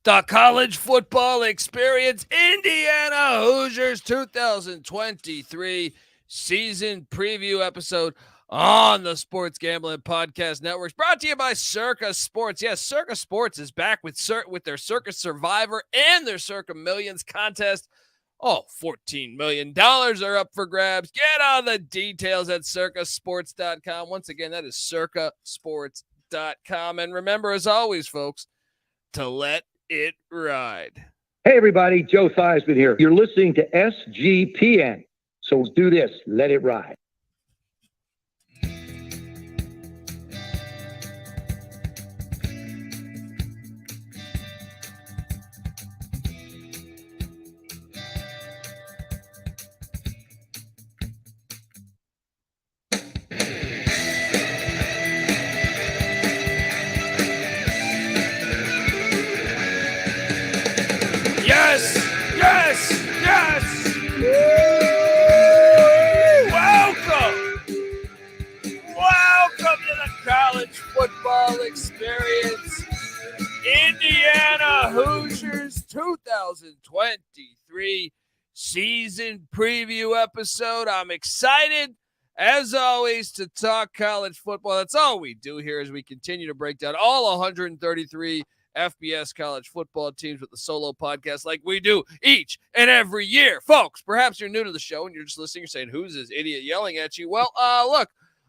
The college football experience, Indiana Hoosiers 2023 season preview episode on the Sports Gambling Podcast Network. Brought to you by Circa Sports. Yes, Circa Sports is back with their Circa Survivor and their Circa Millions contest. Oh, $14 million are up for grabs. Get all the details at circasports.com. Once again, that is circasports.com. And remember, as always, folks, to let it ride. Hey, everybody. Joe Theismann here. You're listening to SGPN. So do this. Let it ride. Yes. Welcome to the college football experience. Indiana Hoosiers 2023 season preview episode. I'm excited, as always, to talk college football. That's all we do here as we continue to break down all 133 FBS college football teams with the solo podcast like we do each and every year. Folks, perhaps you're new to the show and you're just listening. You're saying, who's this idiot yelling at you? Well, look,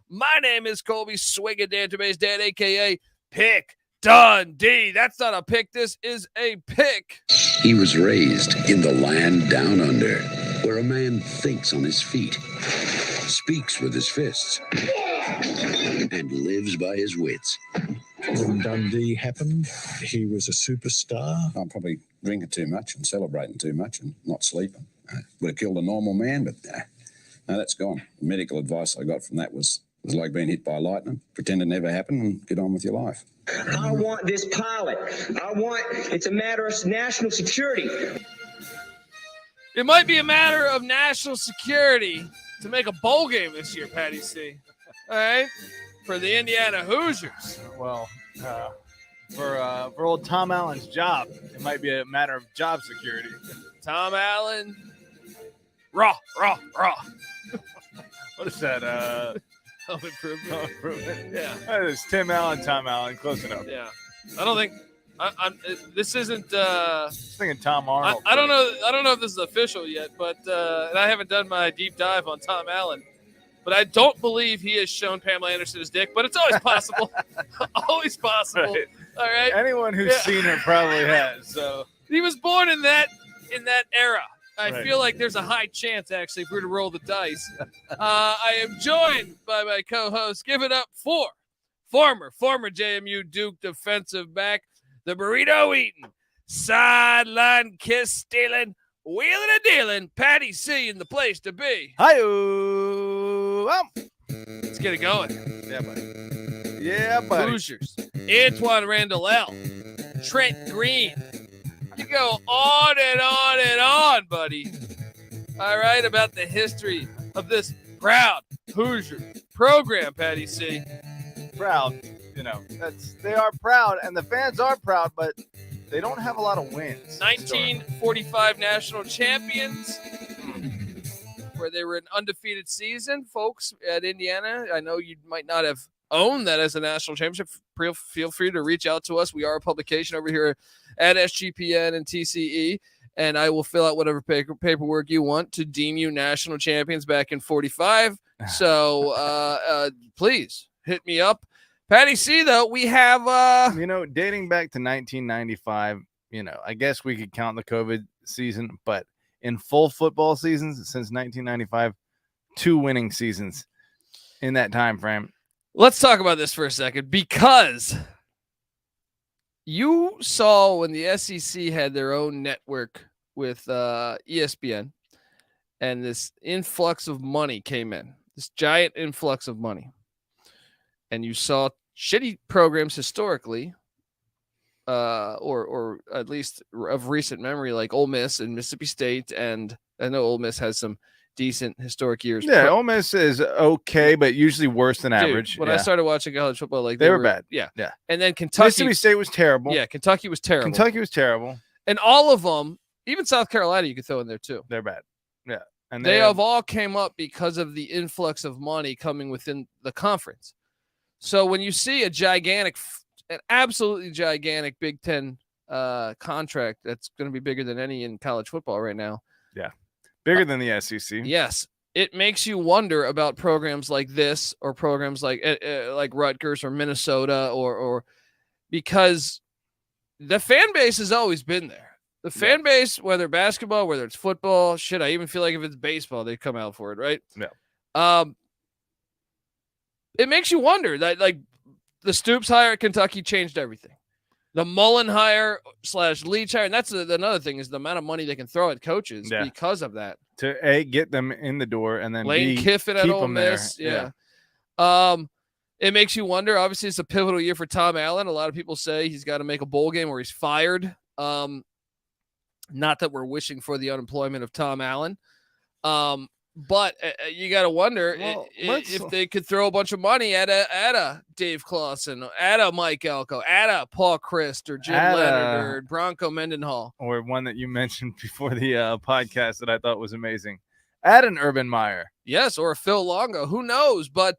my name is Colby Swigga Dad, a.k.a. Pick Dundee. That's not a pick. This is a pick. He was raised in the land down under, where a man thinks on his feet, speaks with his fists, and lives by his wits. When Dundee happened, he was a superstar. I'm probably drinking too much and celebrating too much and not sleeping. Would have killed a normal man, but no, that's gone. The medical advice I got from that was like being hit by lightning. Pretend it never happened and get on with your life. I want this pilot. It's a matter of national security. It might be a matter of national security to make a bowl game this year, Patty C. All right? For the Indiana Hoosiers. Well, for old Tom Allen's job, it might be a matter of job security. Tom Allen, raw. What is that? Home improvement. Yeah. That is Tim Allen, Tom Allen, close enough. Yeah. I don't think this isn't. I was thinking Tom Arnold. I don't know. I don't know if this is official yet, but and I haven't done my deep dive on Tom Allen. But I don't believe he has shown Pamela Anderson his dick, but it's always possible. Always possible. Right. All right. Anyone who's seen her probably has. So he was born in that era. I Right. feel like there's a high chance, actually, if we were to roll the dice. I am joined by my co-host. Give it up for former JMU Duke defensive back, the burrito eating, sideline kiss stealing, wheeling and dealing, Patty C in the place to be. Hi-oh. Let's get it going. Yeah, buddy. Yeah, buddy. Hoosiers, Antoine Randall L., Trent Green. You go on and on and on, buddy. All right, about the history of this proud Hoosier program, Patty C. Proud. They are proud, and the fans are proud, but they don't have a lot of wins. 1945 national champions, where they were an undefeated season, folks, at Indiana. I know you might not have owned that as a national championship. Feel free to reach out to us. We are a publication over here at SGPN and TCE, and I will fill out whatever paperwork you want to deem you national champions back in 45. So please hit me up. Patty C, though, we have dating back to 1995, I guess we could count the COVID season, but in full football seasons since 1995, 2 winning seasons in that time frame. Let's talk about this for a second, because you saw when the SEC had their own network with ESPN, and this influx of money came in, this giant influx of money, and you saw shitty programs historically, or at least of recent memory, like Ole Miss and Mississippi State, and I know Ole Miss has some decent historic years. Yeah, Ole Miss is okay, but usually worse than Dude, average. when I started watching college football, like they were bad. Yeah. Yeah. And then Kentucky. Mississippi State was terrible. Yeah, Kentucky was terrible. Kentucky was terrible. And all of them, even South Carolina, you could throw in there too. They're bad. Yeah. And They have all came up because of the influx of money coming within the conference. So when you see an absolutely gigantic Big Ten contract that's going to be bigger than any in college football right now. Yeah. Bigger than the SEC. Yes. It makes you wonder about programs like this or programs like Rutgers or Minnesota or because the fan base has always been there. The fan base, whether basketball, whether it's football, shit, I even feel like if it's baseball, they come out for it, right? Yeah. It makes you wonder that, like, the Stoops hire at Kentucky changed everything. The Mullen hire / Leach hire, and that's another thing is the amount of money they can throw at coaches because of that. To A, get them in the door, and then Lane B, Kiffin at keep Ole them Miss. there. Yeah. It makes you wonder. Obviously, it's a pivotal year for Tom Allen. A lot of people say he's got to make a bowl game or he's fired. Not that we're wishing for the unemployment of Tom Allen. But you got to wonder if they could throw a bunch of money at a Dave Clawson, at a Mike Elko, at a Paul Christ or Jim Leonard or Bronco Mendenhall. Or one that you mentioned before the podcast that I thought was amazing. At an Urban Meyer. Yes, or a Phil Longo. Who knows? But,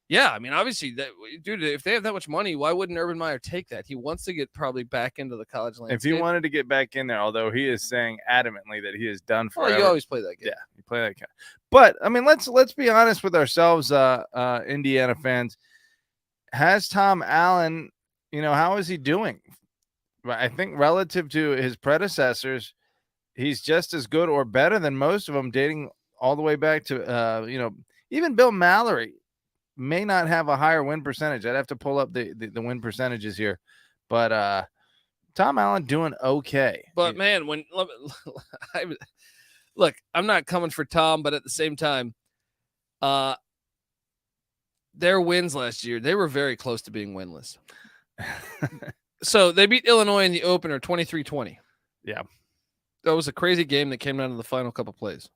yeah, I mean, obviously, dude, if they have that much money, why wouldn't Urban Meyer take that? He wants to get probably back into the college landscape. If he wanted to get back in there, although he is saying adamantly that he is done forever. Oh, you always play that game. Yeah, you play that game. But, I mean, let's be honest with ourselves, Indiana fans. Has Tom Allen, how is he doing? I think relative to his predecessors, he's just as good or better than most of them, dating all the way back to, even Bill Mallory may not have a higher win percentage. I'd have to pull up the win percentages here, but Tom Allen doing okay. But man, look, I'm not coming for Tom, but at the same time, their wins last year, they were very close to being winless. So they beat Illinois in the opener 23-20. Yeah. That was a crazy game that came down to the final couple plays.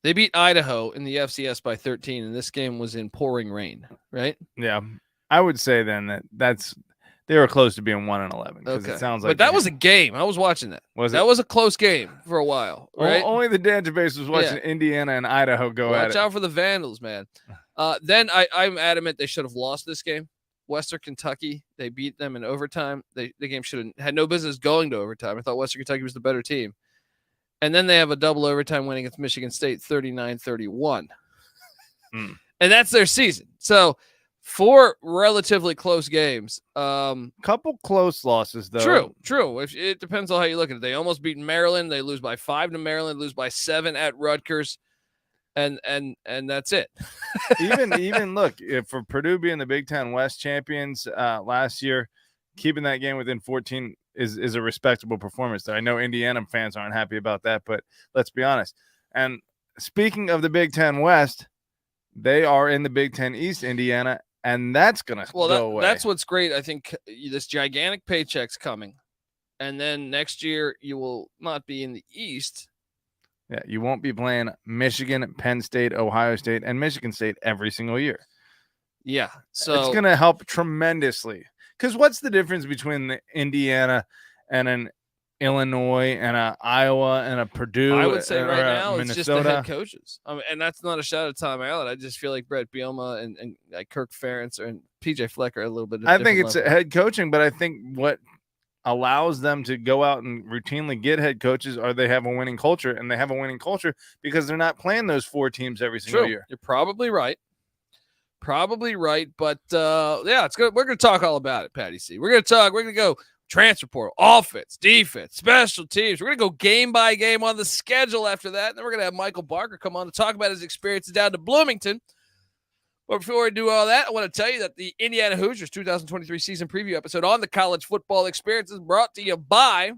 They beat Idaho in the FCS by 13, and this game was in pouring rain, right? Yeah. I would say then they were close to being 1-11. Okay. It sounds like but that was a game. I was watching that. That was a close game for a while, right? Only the database was watching Indiana and Idaho go at it. Watch out for the Vandals, man. Then I'm adamant they should have lost this game. Western Kentucky, they beat them in overtime. The game had no business going to overtime. I thought Western Kentucky was the better team. And then they have a double overtime win against Michigan State, 39-31. And that's their season. So 4 relatively close games. Couple close losses, though. True. It depends on how you look at it. They almost beat Maryland. They lose by 5 to Maryland, lose by 7 at Rutgers. And that's it. even look, for Purdue being the Big Ten West champions last year, keeping that game within 14 is a respectable performance there. I know Indiana fans aren't happy about that, but let's be honest. And speaking of the Big Ten West, they are in the Big Ten East, Indiana, and that's going to go away. That's what's great. I think this gigantic paycheck's coming. And then next year you will not be in the East. Yeah, you won't be playing Michigan, Penn State, Ohio State, and Michigan State every single year. Yeah, so it's going to help tremendously. Because what's the difference between the Indiana and an Illinois and a Iowa and a Purdue? I would say right now Minnesota? It's just the head coaches. And that's not a shot at Tom Allen. I just feel like Brett Bielema and like Kirk Ferentz and PJ Fleck are a little bit. I think it's head coaching, but I think what allows them to go out and routinely get head coaches are they have a winning culture, and they have a winning culture because they're not playing those 4 teams every single year. You're probably right. But yeah, it's good. We're going to talk all about it, Patty C. We're going to go transfer portal, offense, defense, special teams. We're going to go game by game on the schedule after that. And then we're going to have Michael Barker come on to talk about his experiences down to Bloomington. But before we do all that, I want to tell you that the Indiana Hoosiers 2023 season preview episode on the college football experience is brought to you by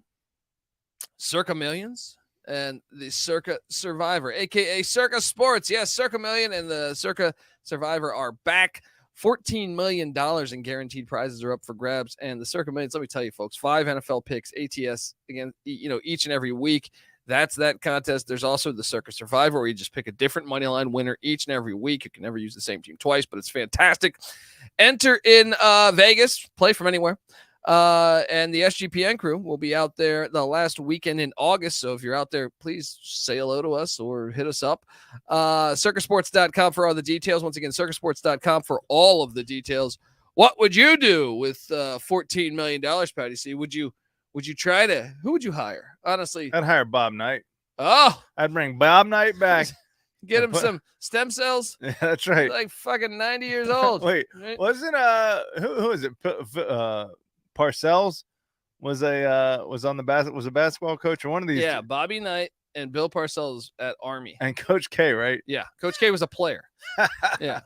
Circa Millions and the Circa Survivor, a.k.a. Circa Sports. Yes, Circa Million and the Circa Survivor are back. $14 million in guaranteed prizes are up for grabs. And the Circa Millions, let me tell you, folks, 5 NFL picks, ATS, again, each and every week. That's that contest. There's also the Circus Survivor, where you just pick a different money line winner each and every week. You can never use the same team twice, but it's fantastic. Enter in Vegas, play from anywhere. And the SGPN crew will be out there the last weekend in August. So if you're out there, please say hello to us or hit us up. Circusports.com for all the details. Once again, circusports.com for all of the details. What would you do with $14 million, Patty C? Would you try to, who would you hire? Honestly, I'd hire Bob Knight. Oh, I'd bring Bob Knight back. Get him some stem cells. Yeah, that's right. Like fucking 90 years old. Wait, right? wasn't who is it? Parcells was on the was a basketball coach or one of these. Yeah, Bobby Knight and Bill Parcells at Army. And Coach K, right? Yeah, Coach K was a player. Yeah.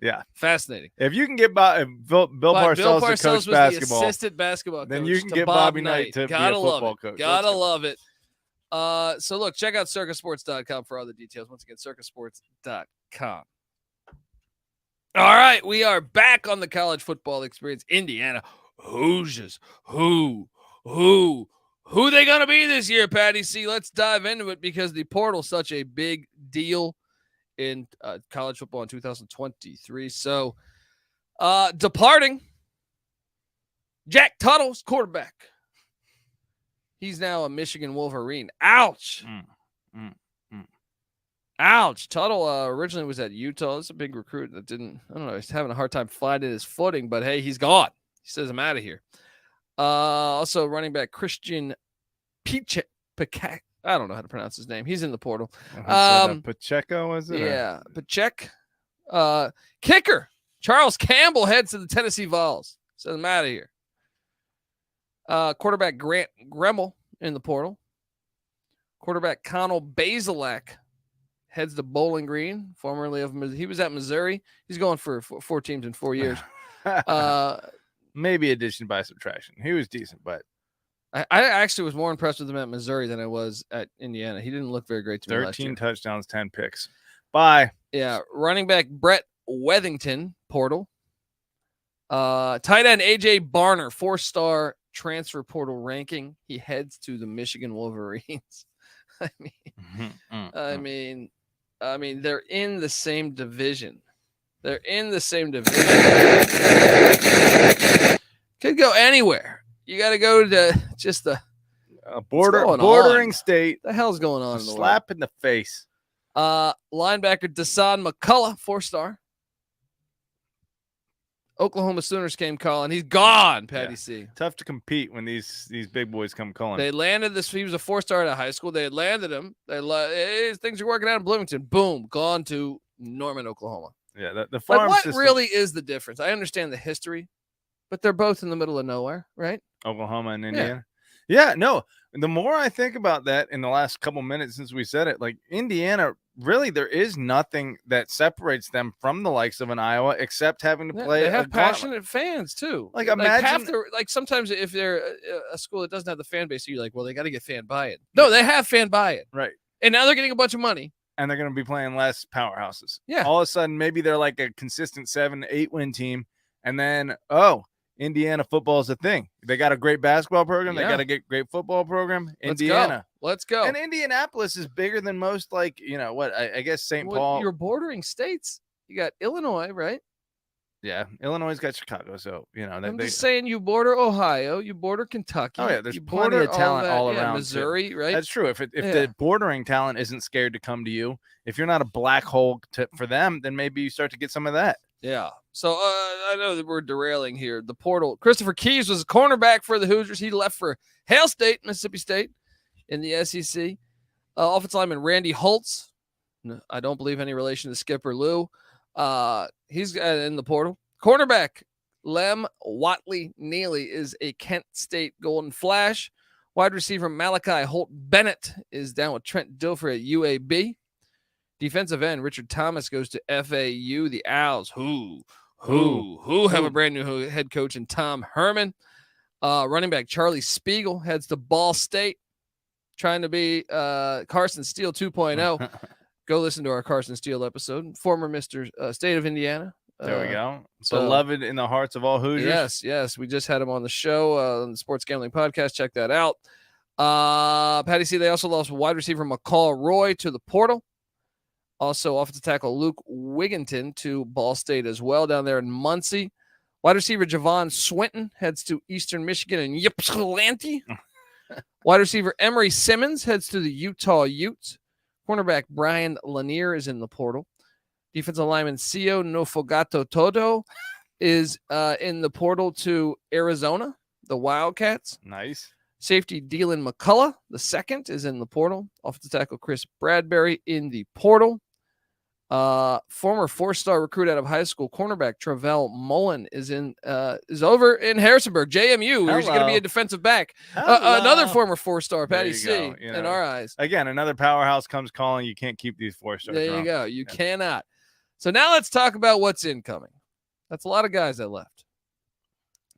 Yeah, fascinating. If you can get Bill Parcells to coach was basketball, the assistant basketball then coach, you can to get Bob Bobby Knight to Gotta be a football coach. Gotta love it. So look, check out circusports.com for all the details. Once again, circusports.com. All right, we are back on the college football experience. Indiana Hoosiers. Who they gonna be this year, Patty C? Let's dive into it because the portal's such a big deal in college football in 2023. So departing Jack Tuttle's quarterback. He's now a Michigan Wolverine. Ouch. Ouch. Tuttle originally was at Utah. It's a big recruit that he's having a hard time finding his footing, but hey, he's gone. He says, I'm out of here. Also running back Christian Pichek. I don't know how to pronounce his name. He's in the portal. Pacheco, was it? Yeah, Pacheco. Kicker Charles Campbell heads to the Tennessee Vols. Says, I'm out of here. Quarterback Grant Gremmel in the portal. Quarterback Connell Bazelak heads to Bowling Green, formerly of he was at Missouri. He's going for 4 teams in 4 years. Maybe addition by subtraction. He was decent, but I actually was more impressed with him at Missouri than I was at Indiana. He didn't look very great to me last year. 13 touchdowns, 10 picks. Bye. Yeah, running back Brett Wethington, portal. Tight end AJ Barner, 4-star transfer portal ranking. He heads to the Michigan Wolverines. I mean, they're in the same division. Could go anywhere. You got to go to just the bordering state. What the hell's going on? Slap in the face. Linebacker Dasan McCullough, 4-star. Oklahoma Sooners came calling. He's gone, Patty C. Tough to compete when these big boys come calling. They landed this. He was a 4-star at high school. They had landed him. Things are working out in Bloomington. Boom, gone to Norman, Oklahoma. Yeah, the farm what system. really is the difference? I understand the history, but they're both in the middle of nowhere, right? Oklahoma and Indiana. Yeah, no. The more I think about that in the last couple minutes since we said it, like Indiana, really, there is nothing that separates them from the likes of an Iowa except having to play. They have passionate fans too. Like imagine, sometimes if they're a school that doesn't have the fan base, you're like, well, they got to get fan buy-in. No, they have fan buy-in, right? And now they're getting a bunch of money, and they're going to be playing less powerhouses. Yeah. All of a sudden, maybe they're like a consistent 7-8 win team, and then Indiana football is a thing. They got a great basketball program. Yeah. They got a great football program. Indiana. Let's go. And Indianapolis is bigger than most, I guess St. Paul. You're bordering states. You got Illinois, right? Yeah. Illinois got Chicago. So, I'm just saying you border Ohio. You border Kentucky. Oh, yeah. There's plenty of talent all around. Missouri, too. right? That's true. If the bordering talent isn't scared to come to you, if you're not a black hole for them, then maybe you start to get some of that. Yeah. So I know that we're derailing here. The portal. Christopher Keys was a cornerback for the Hoosiers. He left for Hail State, Mississippi State in the SEC. Offensive lineman Randy Holtz. I don't believe any relation to Skipper Lou. He's in the portal. Cornerback Lem Watley Neely is a Kent State Golden Flash. Wide receiver Malachi Holt Bennett is down with Trent Dilfer at UAB. Defensive end Richard Thomas goes to FAU. The Owls, who have a brand new head coach in Tom Herman. Running back Charlie Spiegel heads to Ball State, trying to be Carson Steele 2.0. Go listen to our Carson Steele episode. Former Mr. State of Indiana. There we go. Beloved in the hearts of all Hoosiers. Yes. We just had him on the show on the Sports Gambling Podcast. Check that out. Patty C, they also lost wide receiver McCall Roy to the portal. Also, offensive tackle Luke Wigginton to Ball State as well down there in Muncie. Wide receiver Javon Swinton heads to Eastern Michigan and Ypsilanti. Wide receiver Emery Simmons heads to the Utah Utes. Cornerback Brian Lanier is in the portal. Defensive lineman Sio Nofogato Todo is in the portal to Arizona, the Wildcats. Nice. Safety Dylan McCullough, the second, is in the portal. Offensive tackle Chris Bradbury in the portal. Former four-star recruit out of high school, cornerback Travell Mullen is over in Harrisonburg, JMU, where he's going to be a defensive back. Another former four-star, Patty C, in our eyes. Again, another powerhouse comes calling. You can't keep these four-stars. There you go. You cannot. So now let's talk about what's incoming. That's a lot of guys that left.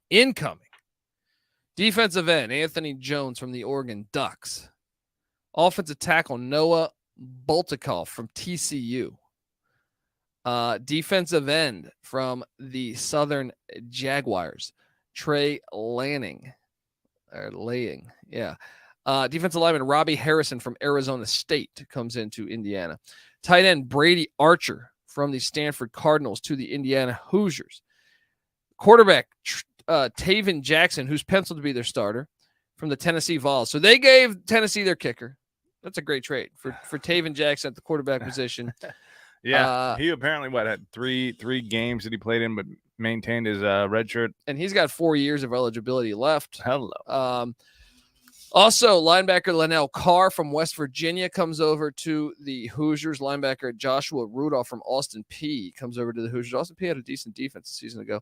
Incoming. Defensive end, Anthony Jones from the Oregon Ducks. Offensive tackle, Noah Boltikoff from TCU. Defensive end from the Southern Jaguars, Trey Lanning. Or Laying, yeah. Defensive lineman, Robbie Harrison from Arizona State comes into Indiana. Tight end, Brady Archer from the Stanford Cardinals to the Indiana Hoosiers. Quarterback, Taven Jackson, who's penciled to be their starter, from the Tennessee Vols. So they gave Tennessee their kicker. That's a great trade for Taven Jackson at the quarterback position. Yeah, he apparently had three games that he played in, but maintained his red shirt. And he's got 4 years of eligibility left. Hello. Also, linebacker Linnell Carr from West Virginia comes over to the Hoosiers. Linebacker Joshua Rudolph from Austin Peay comes over to the Hoosiers. Austin Peay had a decent defense a season ago.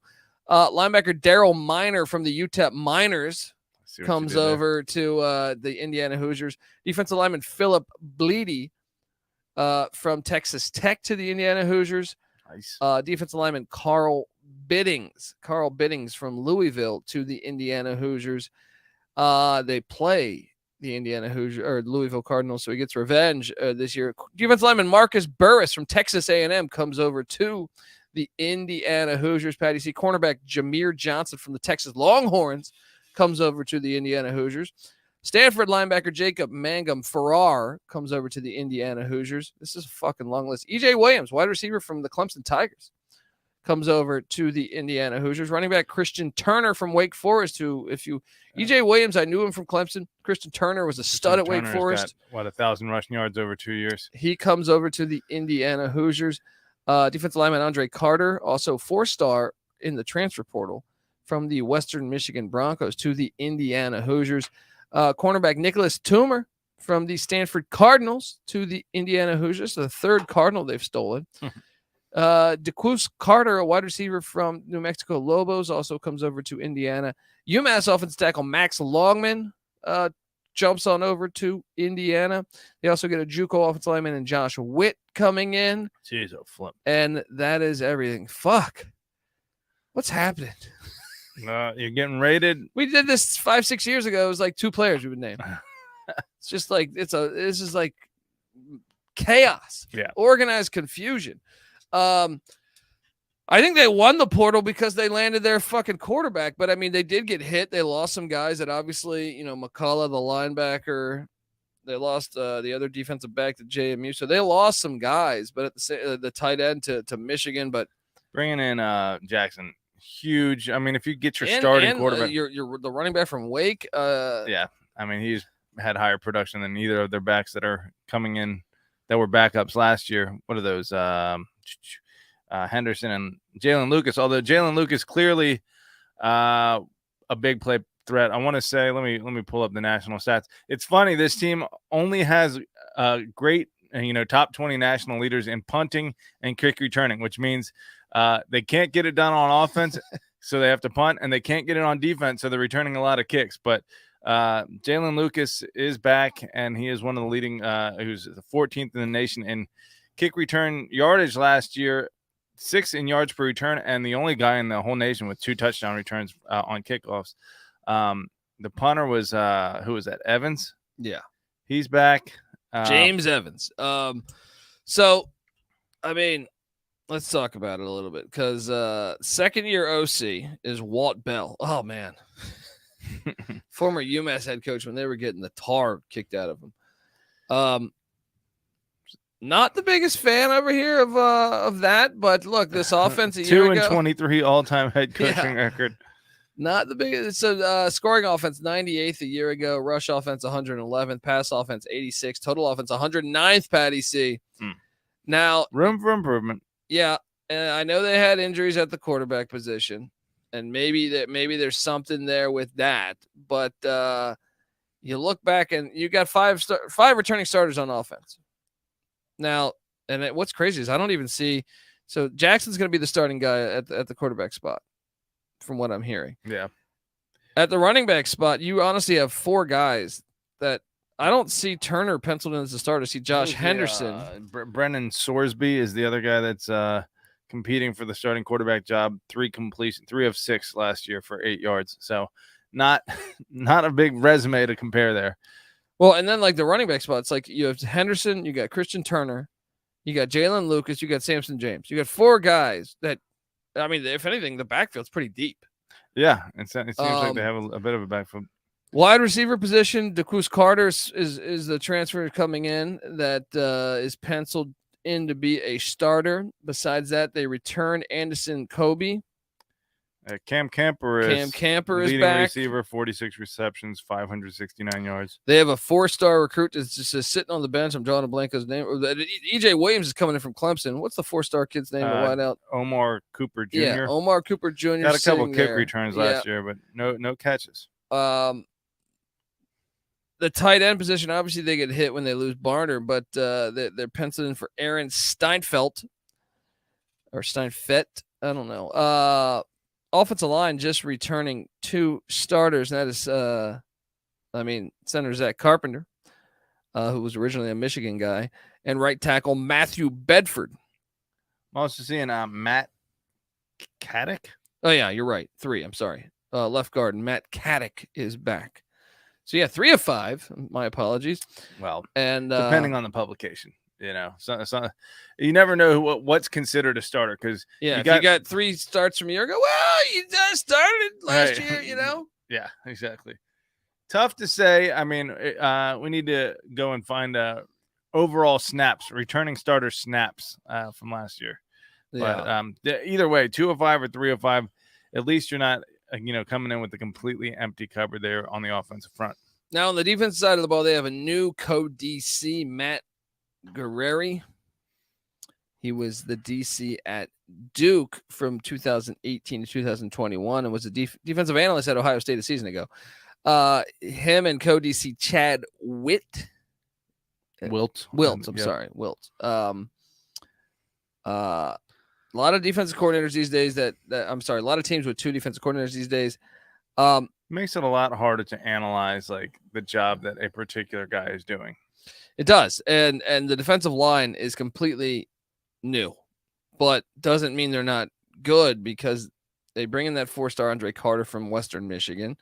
Linebacker Daryl Miner from the UTEP Miners comes over to the Indiana Hoosiers. Defensive lineman Philip Bleedy from Texas Tech to the Indiana Hoosiers. Nice. Defensive lineman Carl Biddings from Louisville to the Indiana Hoosiers. They play the Indiana Hoosiers or Louisville Cardinals, so he gets revenge this year. Defensive lineman Marcus Burris from Texas A&M comes over to the Indiana Hoosiers. Patty C. Cornerback Jameer Johnson from the Texas Longhorns comes over to the Indiana Hoosiers. Stanford linebacker Jacob Mangum Farrar comes over to the Indiana Hoosiers. This is a fucking long list. EJ Williams, wide receiver from the Clemson Tigers, comes over to the Indiana Hoosiers. Running back Christian Turner from Wake Forest, EJ Williams, I knew him from Clemson. Christian Turner was a stud at Wake Forest. Got, 1,000 rushing yards over 2 years. He comes over to the Indiana Hoosiers. Defensive lineman Andre Carter, also 4-star in the transfer portal from the Western Michigan Broncos to the Indiana Hoosiers. Cornerback Nicholas Toomer from the Stanford Cardinals to the Indiana Hoosiers, the third Cardinal they've stolen. Dequece Carter, a wide receiver from New Mexico Lobos, also comes over to Indiana. UMass offensive tackle Max Longman jumps on over to Indiana. They also get a JUCO offensive lineman and Josh Witt coming in. Jeez, oh flip. And that is everything. Fuck. What's happening? You're getting rated. We did this 5-6 years ago. It was like 2 players we would name. It's just like this is like chaos. Yeah. Organized confusion. I think they won the portal because they landed their fucking quarterback, but I mean they did get hit. They lost some guys that obviously, McCullough, the linebacker, they lost the other defensive back to JMU. So they lost some guys, but at the tight end to Michigan, but bringing in Jackson, huge. I mean, if you get your starting quarterback, you're the running back from Wake. Yeah, I mean he's had higher production than either of their backs that are coming in that were backups last year. What are those? Henderson and Jalen Lucas. Although Jalen Lucas clearly a big play threat. I want to say, let me pull up the national stats. It's funny. This team only has great, top 20 national leaders in punting and kick returning, which means they can't get it done on offense, so they have to punt, and they can't get it on defense, so they're returning a lot of kicks. But Jalen Lucas is back, and he is one of the leading, who's the 14th in the nation in kick return yardage last year, 6th in yards per return, and the only guy in the whole nation with 2 touchdown returns on kickoffs. The punter was who was that? Evans. Yeah, he's back. James Evans. So, I mean, let's talk about it a little bit because second-year OC is Walt Bell. Oh man, former UMass head coach when they were getting the tar kicked out of them. Not the biggest fan over here of that, but look, this offense a year ago, 2-23 all-time head coaching record. Not the biggest. It's a scoring offense 98th a year ago, rush offense 111th, pass offense 86, total offense 109th. Patty C. Now room for improvement. Yeah, and I know they had injuries at the quarterback position, and maybe there's something there with that. But you look back and you got five returning starters on offense. Now, and what's crazy is I don't even see. So Jackson's going to be the starting guy at the quarterback spot, from what I'm hearing. Yeah. At the running back spot, you honestly have four guys that I don't see Turner penciled in as a starter. I see Josh Henderson. Brennan Sorsby is the other guy that's competing for the starting quarterback job. 3 of 6 last year for 8 yards. So not a big resume to compare there. Well, and then like the running back spots, like you have Henderson, you got Christian Turner, you got Jalen Lucas, you got Sampson James. You got 4 guys that, I mean, if anything, the backfield's pretty deep. Yeah, it seems like they have a bit of a backfield. Wide receiver position, Dequece Carter is the transfer coming in that is penciled in to be a starter. Besides that, they return Andison Coby. Cam Camper is leading back. Receiver, 46 receptions, 569 yards. They have a 4-star recruit that's just sitting on the bench. I'm drawing a blank his name. EJ Williams is coming in from Clemson. What's the 4-star kid's name? The wideout. Omar Cooper Jr. Yeah, Omar Cooper Jr. Got a couple kick returns last year, but no catches. The tight end position, obviously they get hit when they lose Barner, but they're penciled in for Aaron Steinfeldt or Steinfett. I don't know. Offensive line just returning 2 starters, and that is, center Zach Carpenter, who was originally a Michigan guy, and right tackle Matthew Bedford. I'm also seeing Matt Caddick. Oh, yeah, you're right. 3, I'm sorry. Left guard, Matt Caddick is back. So, yeah, 3 of 5. My apologies. Well, and depending on the publication. So you never know what's considered a starter because you got 3 starts from a year ago. Well, you just started last year, Yeah, exactly. Tough to say. I mean, we need to go and find overall snaps, returning starter snaps from last year. Yeah. But either way, 2 of 5 or 3 of 5, at least you're not coming in with a completely empty cupboard there on the offensive front. Now on the defensive side of the ball, they have a new co-DC, Matt Guerreri. He was the DC at Duke from 2018 to 2021 and was a defensive analyst at Ohio State a season ago. Him and co-DC Chad Wilt. Sorry, Wilt. A lot of defensive coordinators these days a lot of teams with 2 defensive coordinators these days. Makes it a lot harder to analyze like the job that a particular guy is doing. It does. And the defensive line is completely new, but doesn't mean they're not good because they bring in that 4-star Andre Carter from Western Michigan.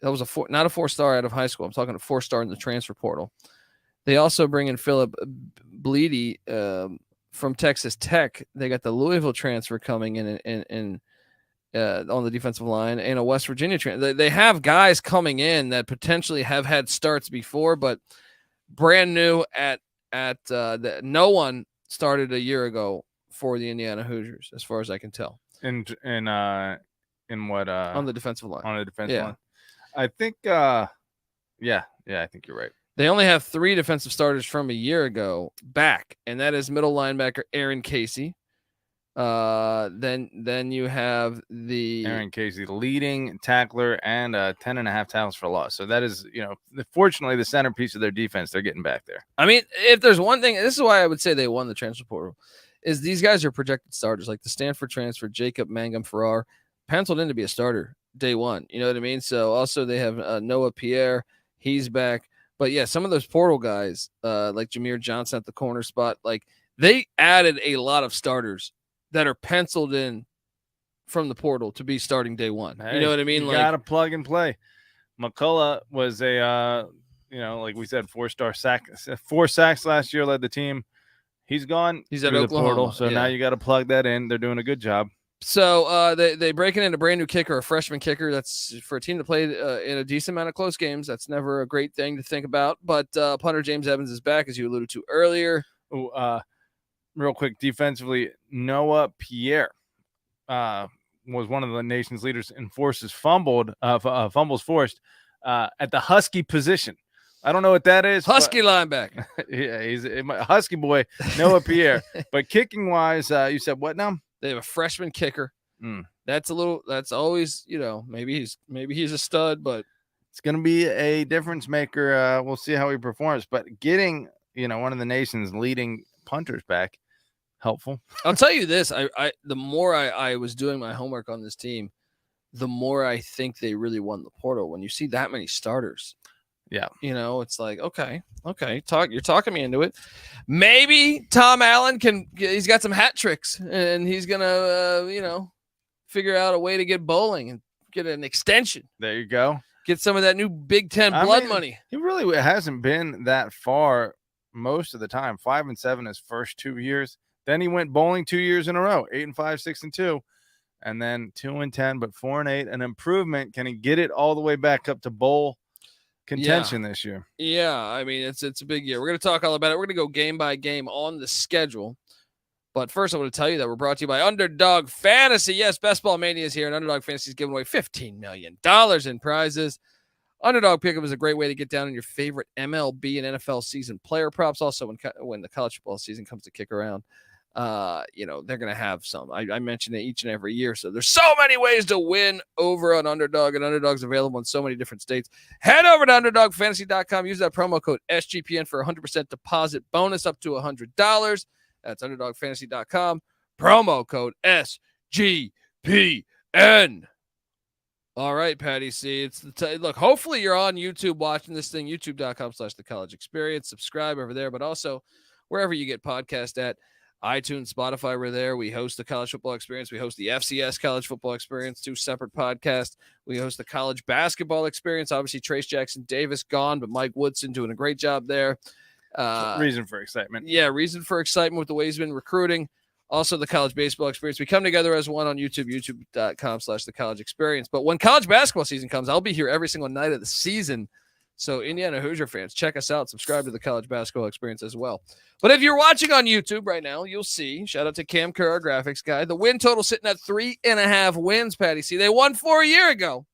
That was not a 4-star out of high school. I'm talking a 4-star in the transfer portal. They also bring in Philip Bleedy from Texas Tech. They got the Louisville transfer coming in on the defensive line and a West Virginia transfer. They have guys coming in that potentially have had starts before, but brand new at no one started a year ago for the Indiana Hoosiers, as far as I can tell. In what on the defensive line. On the defensive line. I think I think you're right. They only have 3 defensive starters from a year ago back, and that is middle linebacker Aaron Casey. Then you have the Aaron Casey, leading tackler and 10.5 tackles for loss. So that is, fortunately the centerpiece of their defense. They're getting back there. I mean, if there's one thing, this is why I would say they won the transfer portal, is these guys are projected starters. Like the Stanford transfer, Jacob Mangum-Farrar, penciled in to be a starter day one. You know what I mean? So also they have Noah Pierre. He's back. But yeah, some of those portal guys, like Jameer Johnson at the corner spot, like they added a lot of starters that are penciled in from the portal to be starting day one. Hey, you know what I mean? You got to plug and play. McCullough was a, like we said, 4-star sack, 4 sacks last year, led the team. He's gone. He's at Oklahoma. The portal, so now you got to plug that in. They're doing a good job. So they breaking in a brand new kicker, a freshman kicker. That's for a team that played in a decent amount of close games. That's never a great thing to think about. But punter James Evans is back, as you alluded to earlier. Real quick, defensively, Noah Pierre was one of the nation's leaders in fumbles forced at the Husky position. I don't know what that is. Husky linebacker. Yeah, he's a Husky boy, Noah Pierre. But kicking wise, you said what now? They have a freshman kicker. That's always, maybe he's a stud, but it's going to be a difference maker. We'll see how he performs. But getting, one of the nation's leading punters back, helpful. I'll tell you this. The more I was doing my homework on this team, the more I think they really won the portal. When you see that many starters. Yeah. It's like, okay. You're talking me into it. Maybe Tom Allen he's got some hat tricks and he's going to, figure out a way to get bowling and get an extension. There you go. Get some of that new Big Ten money. He really hasn't been that far most of the time. 5-7 his first 2 years. Then he went bowling 2 years in a row, 8-5, 6-2, and then 2-10, but 4-8, an improvement. Can he get it all the way back up to bowl contention this year? Yeah, I mean, it's a big year. We're going to talk all about it. We're going to go game by game on the schedule. But first, I want to tell you that we're brought to you by Underdog Fantasy. Yes, Best Ball Mania is here, and Underdog Fantasy is giving away $15 million in prizes. Underdog Pickup is a great way to get down on your favorite MLB and NFL season player props. Also, when the college football season comes to kick around, they're going to have some. I mention it each and every year. So there's so many ways to win over on Underdog, and Underdog's available in so many different states. Head over to UnderdogFantasy.com. Use that promo code SGPN for 100% deposit bonus up to $100. That's UnderdogFantasy.com. Promo code SGPN. All right, Patty C. It's look, hopefully you're on YouTube watching this thing, youtube.com/thecollegeexperience. Subscribe over there, but also wherever you get podcast at. iTunes, Spotify, we're there. We host the College Football Experience. We host the FCS College Football Experience, 2 separate podcasts. We host the College Basketball Experience. Obviously, Trace Jackson Davis gone, but Mike Woodson doing a great job there. Reason for excitement. Yeah, reason for excitement with the way he's been recruiting. Also, the College Baseball Experience. We come together as one on YouTube, youtube.com/thecollege experience. But when college basketball season comes, I'll be here every single night of the season. So, Indiana Hoosier fans, check us out. Subscribe to the College Basketball Experience as well. But if you're watching on YouTube right now, you'll see, shout out to Cam Kerr, our graphics guy, the win total sitting at 3.5 wins, Patty C. They won 4 a year ago.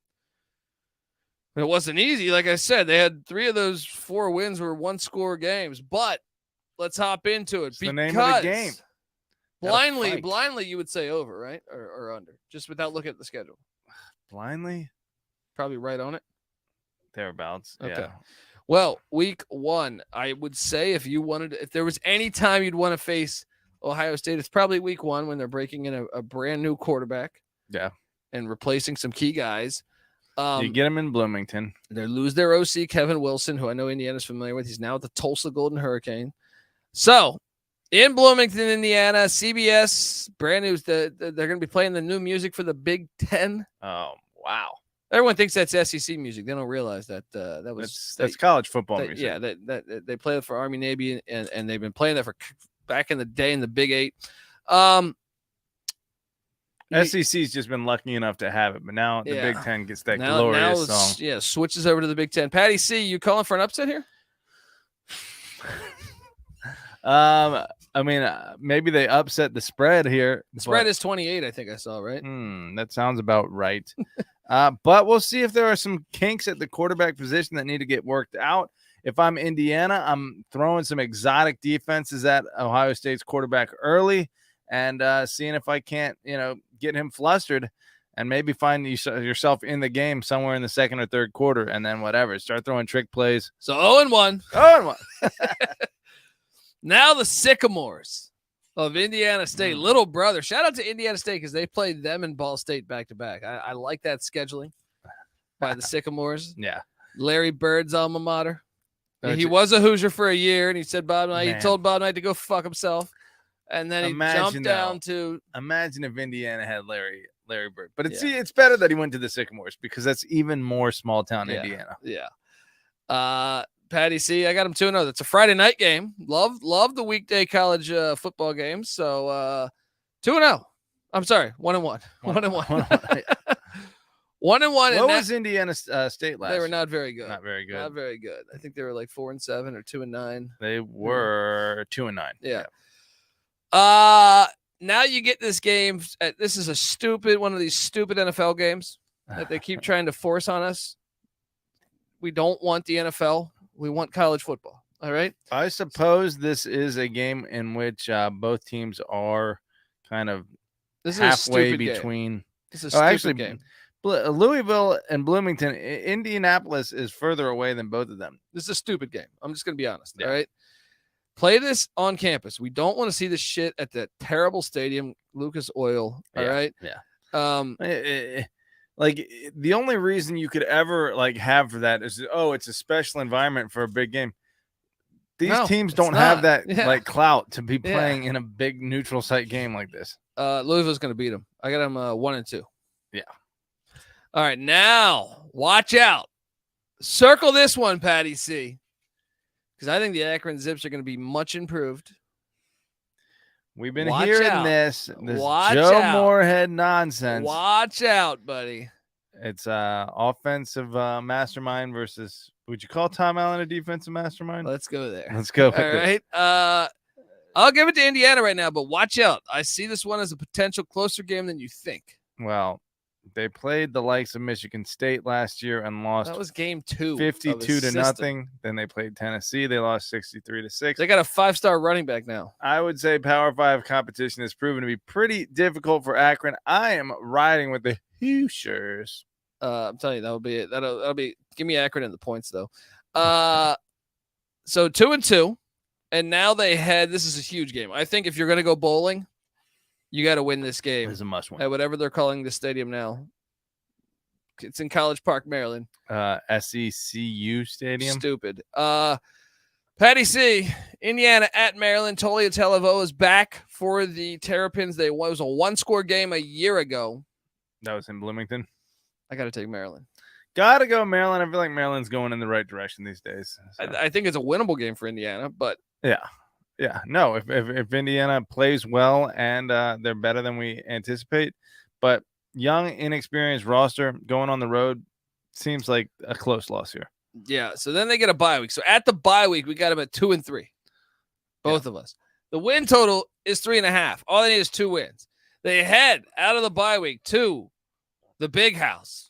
It wasn't easy. Like I said, they had 3 of those 4 wins were one-score games. But let's hop into it. It's the name of the game. Blindly, you would say over, right? Or under, just without looking at the schedule. Blindly? Probably right on it. Thereabouts. Okay. Yeah. Well, week 1, I would say if there was any time you'd want to face Ohio State, it's probably week 1 when they're breaking in a brand new quarterback. Yeah. And replacing some key guys. You get them in Bloomington. They lose their OC, Kevin Wilson, who I know Indiana's familiar with. He's now at the Tulsa Golden Hurricane. So, in Bloomington, Indiana, CBS, brand new. They're going to be playing the new music for the Big Ten. Oh, wow. Everyone thinks that's SEC music. They don't realize that that's college football music. Yeah, they play it for Army, Navy, and they've been playing that for back in the day in the Big 8. SEC's just been lucky enough to have it, but now the Big Ten gets that glorious song. Yeah, switches over to the Big Ten. Patty C, you calling for an upset here? I mean, maybe they upset the spread here. The spread is 28, I think I saw, right? That sounds about right. But we'll see if there are some kinks at the quarterback position that need to get worked out. If I'm Indiana, I'm throwing some exotic defenses at Ohio State's quarterback early and seeing if I can't, get him flustered and maybe find yourself in the game somewhere in the second or third quarter and then whatever. Start throwing trick plays. So 0-1. 0-1. Now the Sycamores of Indiana State, little brother. Shout out to Indiana State because they played them and Ball State back-to-back. I like that scheduling by the Sycamores. Yeah. Larry Bird's alma mater. He was a Hoosier for a year, and he said Bob Knight. He told Bob Knight to go fuck himself, and then he jumped down to. Imagine if Indiana had Larry Bird, but it's better that he went to the Sycamores because that's even more small town Indiana. Yeah. Patty C, I got him 2-0. That's a Friday night game. Love the weekday college football games. So 2-0. I'm sorry, 1-1. 1-1. 1-1. 1-1. What was Indiana State last? They were not very good. Not very good. Not very good. I think they were like 4-7 or 2-9. They were 2-9. Yeah. Now you get this game. This is one of these stupid NFL games that they keep trying to force on us. We don't want the NFL. We want college football. All right. I suppose this is a game in which both teams are kind of halfway between. This is a stupid game. Louisville and Bloomington, Indianapolis is further away than both of them. This is a stupid game. I'm just going to be honest. Yeah. All right. Play this on campus. We don't want to see this shit at that terrible stadium, Lucas Oil. All right. Yeah. Like the only reason you could ever have for that is, it's a special environment for a big game. These teams don't have that clout to be playing in a big neutral site game like this. Louisville's going to beat them. I got them 1-2. Yeah. All right. Now watch out. Circle this one, Patty C. Because I think the Akron Zips are going to be much improved. We've been hearing this Watch Joe out. Moorhead nonsense. Watch out, buddy. It's offensive mastermind versus, would you call Tom Allen a defensive mastermind? Let's go there. Let's go. All right. I'll give it to Indiana right now, but watch out. I see this one as a potential closer game than you think. Well, they played the likes of Michigan State last year and lost. That was game 2. 52-0. Then they played Tennessee. They lost 63-6. They got a 5-star running back now. I would say Power 5 competition has proven to be pretty difficult for Akron. I am riding with the Hoosiers. I'm telling you, that'll be it. That'll be. Give me Akron in the points though. So 2-2, and now they head. This is a huge game. I think if you're going to go bowling, you got to win this game. It's a must win. At whatever they're calling the stadium now. It's in College Park, Maryland. SECU Stadium. Stupid. Patty C, Indiana at Maryland. Tolia Televo is back for the Terrapins. It was a 1-score game a year ago. That was in Bloomington. I got to take Maryland. Got to go Maryland. I feel like Maryland's going in the right direction these days. So. I think it's a winnable game for Indiana, but yeah. No, if Indiana plays well and they're better than we anticipate, but young, inexperienced roster going on the road seems like a close loss here. Yeah. So then they get a bye week. So at the bye week, we got them at 2-3, both of us. The win total is 3.5. All they need is 2 wins. They head out of the bye week to the Big House.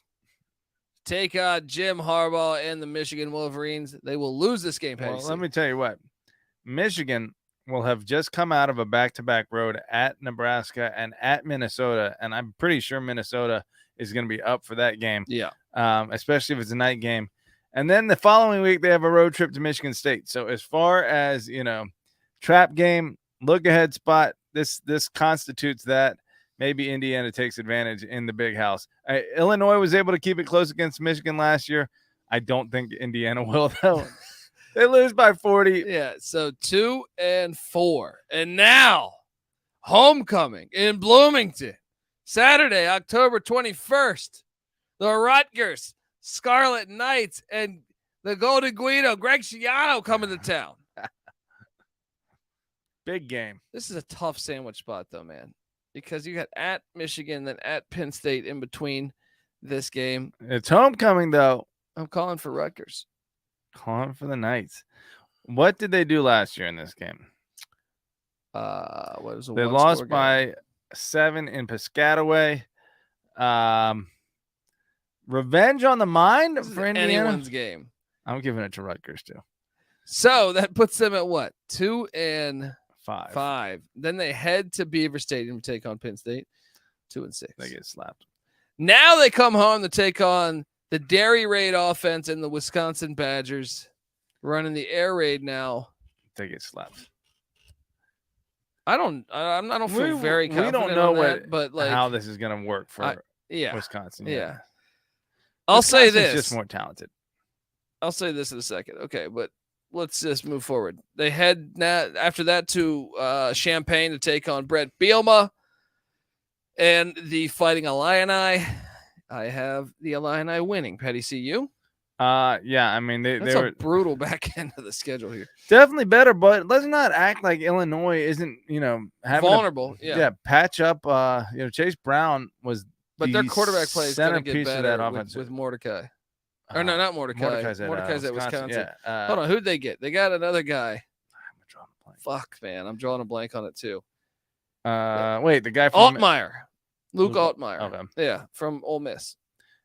Take on Jim Harbaugh and the Michigan Wolverines. They will lose this game. Well, let me tell you what. Michigan will have just come out of a back-to-back road at Nebraska and at Minnesota, and I'm pretty sure Minnesota is going to be up for that game. Yeah. Especially if it's a night game. And then the following week, they have a road trip to Michigan State. So as far as, trap game, look-ahead spot, this constitutes that. Maybe Indiana takes advantage in the Big House. Illinois was able to keep it close against Michigan last year. I don't think Indiana will, though. They lose by 40. Yeah, so 2-4. And now, homecoming in Bloomington. Saturday, October 21st. The Rutgers, Scarlet Knights, and the Golden Guido, Greg Schiano, coming to town. Big game. This is a tough sandwich spot, though, man. Because you got at Michigan, then at Penn State in between this game. It's homecoming, though. I'm calling for Rutgers. Calling for the Knights. What did they do last year in this game? What was they lost by 7 in Piscataway. Revenge on the mind for Indiana. Anyone's game. I'm giving it to Rutgers too. So that puts them at what? 2-5. 5. Then they head to Beaver Stadium to take on Penn State. 2-6. They get slapped. Now they come home to take on the Dairy Raid offense and the Wisconsin Badgers, running the air raid now. They get slapped. I don't feel very confident. We don't know but how this is going to work for Wisconsin. Yeah. I'll say this. Just more talented. I'll say this in a second. Okay, but let's just move forward. They head after that to Champaign to take on Brett Bielema and the Fighting Illini. I have the Illini winning. Petty, see you? Yeah, I mean they That's were a brutal back end of the schedule here. definitely better, but let's not act like Illinois isn't, having Vulnerable. patch up. Chase Brown was, But their quarterback play is going to get centerpiece of better that offense with Mordecai. Or no, not Mordecai. Mordecai's at Wisconsin. Yeah. Hold on, who'd they get? They got another guy. I'm drawing a blank. Fuck, man, I'm drawing a blank on it too. Wait, the guy from Altmaier. Luke Altmaier. Okay. Yeah, from Ole Miss.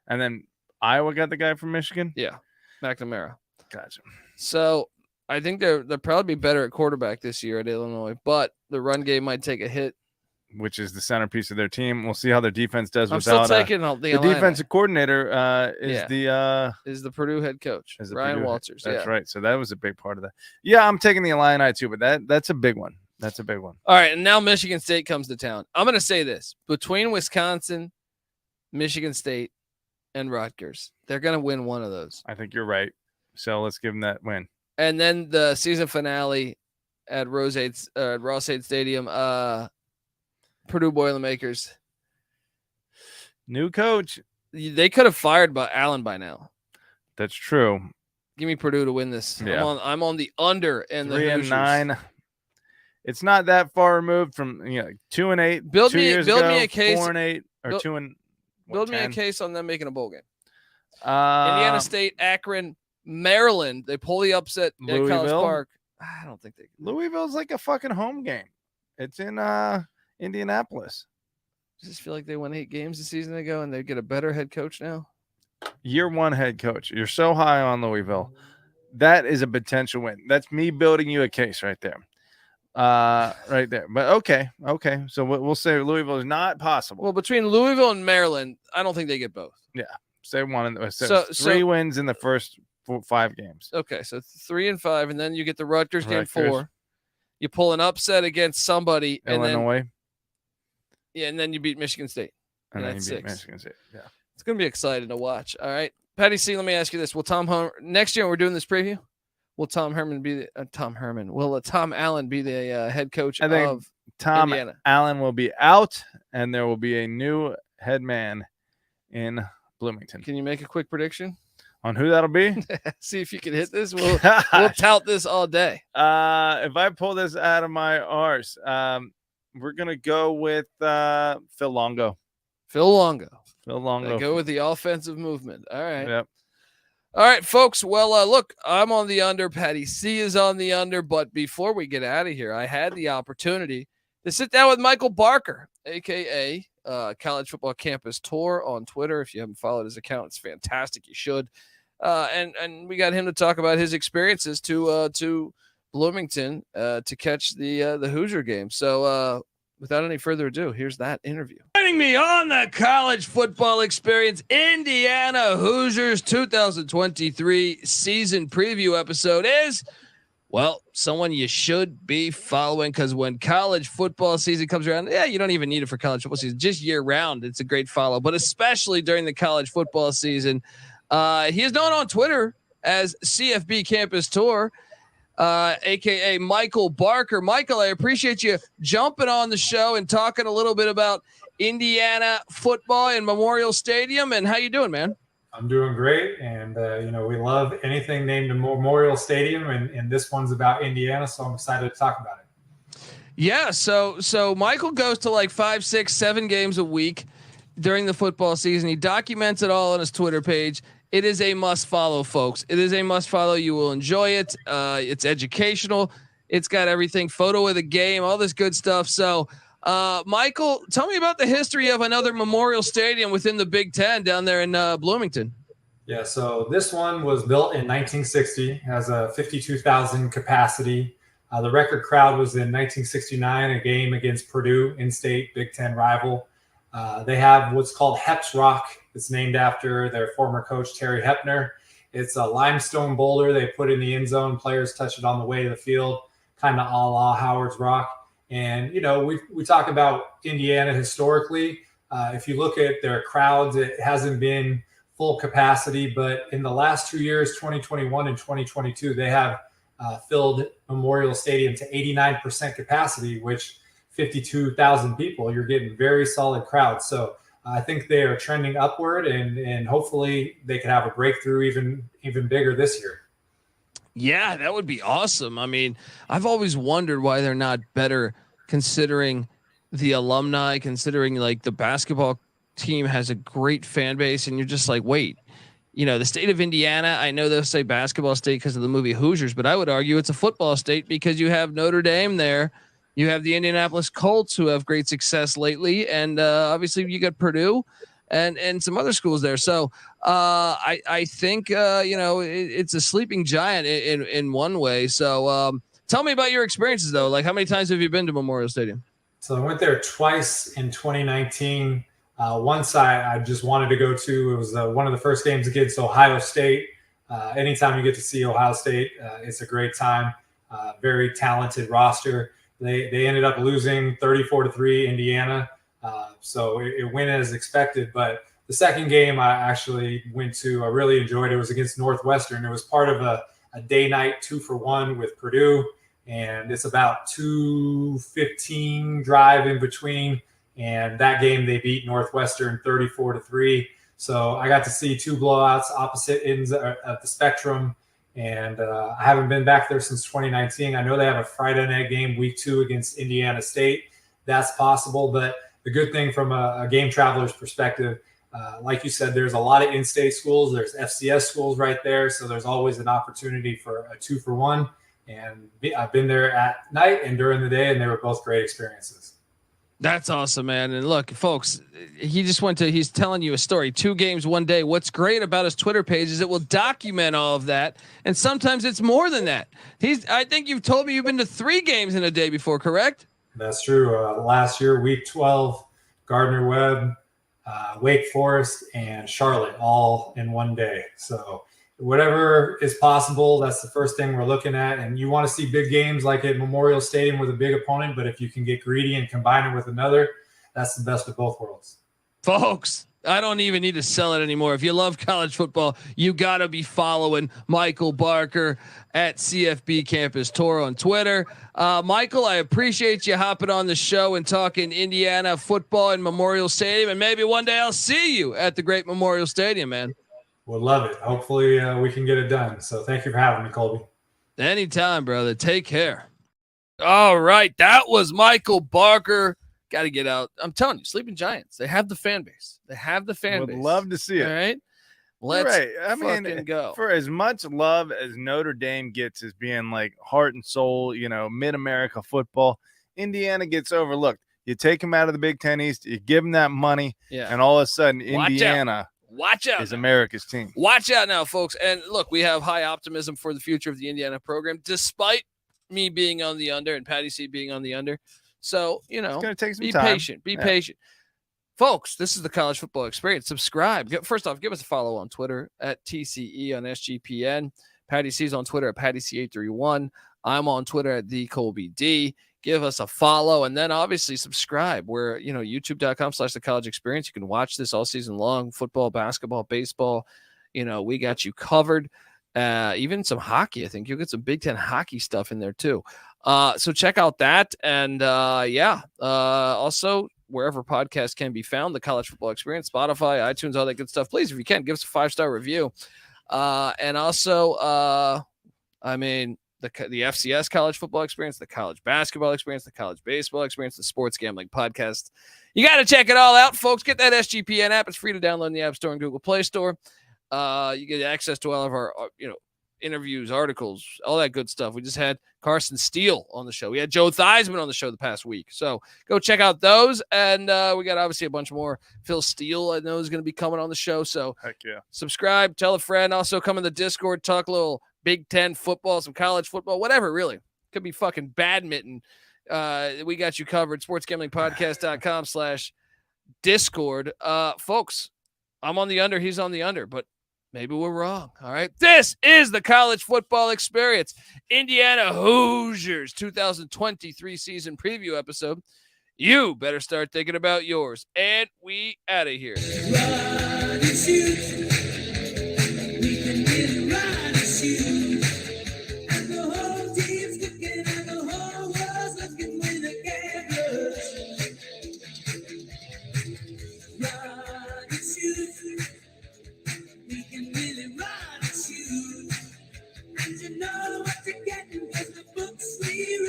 And then Iowa got the guy from Michigan. Yeah, McNamara. Gotcha. So I think they'll probably be better at quarterback this year at Illinois, but the run game might take a hit. Which is the centerpiece of their team. We'll see how their defense does I'm without still taking the defensive coordinator is the Purdue head coach, Ryan Walters. That's right. So that was a big part of that. Yeah, I'm taking the Illini too, but that's a big one. That's a big one. All right, and now Michigan State comes to town. I'm going to say this. Between Wisconsin, Michigan State, and Rutgers, they're going to win one of those. I think you're right. So let's give them that win. And then the season finale at Ross-Ade Stadium, Purdue Boilermakers. New coach. They could have fired Allen by now. That's true. Give me Purdue to win this. Yeah. I'm on the under and the 3-9. It's not that far removed from 2-8. Build 2 me years ago, a case. 4-8 or 2-10. Build me a case on them making a bowl game. Indiana State, Akron, Maryland. They pull the upset at College Park. I don't think they can. Louisville's like a fucking home game. It's in Indianapolis. I just feel like they won 8 games a season ago and they get a better head coach now. Year 1 head coach. You're so high on Louisville. That is a potential win. That's me building you a case right there. Right there. But okay. So we'll say Louisville is not possible. Well, between Louisville and Maryland, I don't think they get both. Yeah. Say one. So 3 wins in the first 5 games. Okay. So 3 and 5, and then you get the Rutgers game 4. You pull an upset against somebody. Illinois. And then you beat Michigan State. And then you beat 6. Michigan State. Yeah. It's going to be exciting to watch. All right. Patty C, let me ask you this. Will next year when we're doing this preview, will Tom Allen be the head coach of Tom Indiana? Allen will be out, and there will be a new head man in Bloomington. Can you make a quick prediction on who that'll be? See if you can hit this. We'll tout this all day. If I pull this out of my arse, we're gonna go with Phil Longo. Phil Longo. Go with the offensive movement. All right. Yep. All right, folks. Well, look, I'm on the under. Patty C is on the under. But before we get out of here, I had the opportunity to sit down with Michael Barker, a.k.a. College Football Campus Tour on Twitter. If you haven't followed his account, it's fantastic. You should. And we got him to talk about his experiences to Bloomington to catch the Hoosier game. So without any further ado, here's that interview. Joining me on the College Football Experience Indiana Hoosiers 2023 season preview episode is, well, someone you should be following, because when college football season comes around, you don't even need it for college football season, just year round. It's a great follow, but especially during the college football season. He is known on Twitter as CFB Campus Tour, aka Michael Barker. Michael, I appreciate you jumping on the show and talking a little bit about Indiana football and Memorial Stadium. And how you doing, man? I'm doing great, and we love anything named a Memorial Stadium, and this one's about Indiana, so I'm excited to talk about it. Yeah, so Michael goes to like 5, 6, 7 games a week during the football season. He documents it all on his Twitter page. It is a must follow, folks. It is a must follow. You will enjoy it. It's educational. It's got everything, photo of the game, all this good stuff. So, Michael, tell me about the history of another Memorial Stadium within the Big Ten down there in Bloomington. Yeah, so this one was built in 1960, has a 52,000 capacity. The record crowd was in 1969, a game against Purdue, in-state Big Ten rival. They have what's called Heps Rock. It's named after their former coach, Terry Hepner. It's a limestone boulder they put in the end zone. Players touch it on the way to the field, kind of a la Howard's Rock. And, we talk about Indiana historically. If you look at their crowds, it hasn't been full capacity. But in the last 2 years, 2021 and 2022, they have filled Memorial Stadium to 89% capacity, which 52,000 people, you're getting very solid crowds. So I think they are trending upward, and hopefully they can have a breakthrough even bigger this year. Yeah, that would be awesome. I mean, I've always wondered why they're not better, considering the alumni, considering like the basketball team has a great fan base, and you're just like, wait, the state of Indiana, I know they'll say basketball state because of the movie Hoosiers, but I would argue it's a football state because you have Notre Dame there. You have the Indianapolis Colts who have great success lately. And obviously you got Purdue and some other schools there. So I think, it's a sleeping giant in one way. So tell me about your experiences though. Like how many times have you been to Memorial Stadium? So I went there twice in 2019. Once I just wanted to go to, it was one of the first games against Ohio State. Anytime you get to see Ohio State, it's a great time. Very talented roster. They ended up losing 34-3 Indiana. So it went as expected. But the second game I actually went to, I really enjoyed it. It was against Northwestern. It was part of a day-night 2-for-1 with Purdue. And it's about 2:15 drive in between. And that game they beat Northwestern 34-3. So I got to see two blowouts, opposite ends of the spectrum. And I haven't been back there since 2019. I know they have a Friday night game week 2 against Indiana State. That's possible. But the good thing from a game traveler's perspective, like you said, there's a lot of in-state schools. There's FCS schools right there. So there's always an opportunity for a 2-for-1. And I've been there at night and during the day, and they were both great experiences. That's awesome, man. And look, folks, he's telling you a story, 2 games, 1 day. What's great about his Twitter page is it will document all of that. And sometimes it's more than that. I think you've told me you've been to 3 games in a day before, correct? That's true. Last year, week 12, Gardner-Webb, Wake Forest, and Charlotte all in 1 day. So whatever is possible, that's the first thing we're looking at. And you want to see big games like at Memorial Stadium with a big opponent, but if you can get greedy and combine it with another, that's the best of both worlds. Folks, I don't even need to sell it anymore. If you love college football, you got to be following Michael Barker at CFB Campus Tour on Twitter. Michael, I appreciate you hopping on the show and talking Indiana football and Memorial Stadium. And maybe one day I'll see you at the great Memorial Stadium, man. We'll love it. Hopefully we can get it done. So thank you for having me, Colby. Anytime, brother. Take care. All right. That was Michael Barker. Got to get out. I'm telling you, Sleeping Giants, they have the fan base. Would love to see it. All right. Let's go. For as much love as Notre Dame gets as being like heart and soul, mid-America football, Indiana gets overlooked. You take them out of the Big Ten East, you give them that money, and all of a sudden Indiana Watch out. Is America's team. Watch out now, folks. And look, we have high optimism for the future of the Indiana program, despite me being on the under and Patty C being on the under. So, it's going to take some be time. patient. Be patient. Folks, this is the College Football Experience. Subscribe. First off, give us a follow on Twitter at TCE on SGPN. Patty C's on Twitter at Patty C831. I'm on Twitter at TheColbyD. Give us a follow, and then obviously subscribe. We're, youtube.com/the college experience. You can watch this all season long. Football, basketball, baseball. We got you covered. Even some hockey. I think you'll get some Big Ten hockey stuff in there too. So check out that. And also wherever podcasts can be found, the College Football Experience, Spotify, iTunes, all that good stuff. Please, if you can, give us a 5-star review. And also, the FCS College Football Experience, the College Basketball Experience, the College Baseball Experience, the Sports Gambling Podcast. You got to check it all out, folks. Get that SGPN app. It's free to download in the App Store and Google Play Store. You get access to all of our, interviews, articles, all that good stuff. We just had Carson Steele on the show. We had Joe Theismann on the show the past week. So go check out those. And we got obviously a bunch more. Phil Steele, I know, is going to be coming on the show. So heck yeah. Subscribe, tell a friend. Also come in the Discord, talk a little Big Ten football, some college football, whatever, really. Could be fucking badminton. We got you covered. sportsgamblingpodcast.com/Discord. Folks, I'm on the under. He's on the under, but maybe we're wrong. All right. This is the College Football Experience. Indiana Hoosiers 2023 season preview episode. You better start thinking about yours. And we out of here.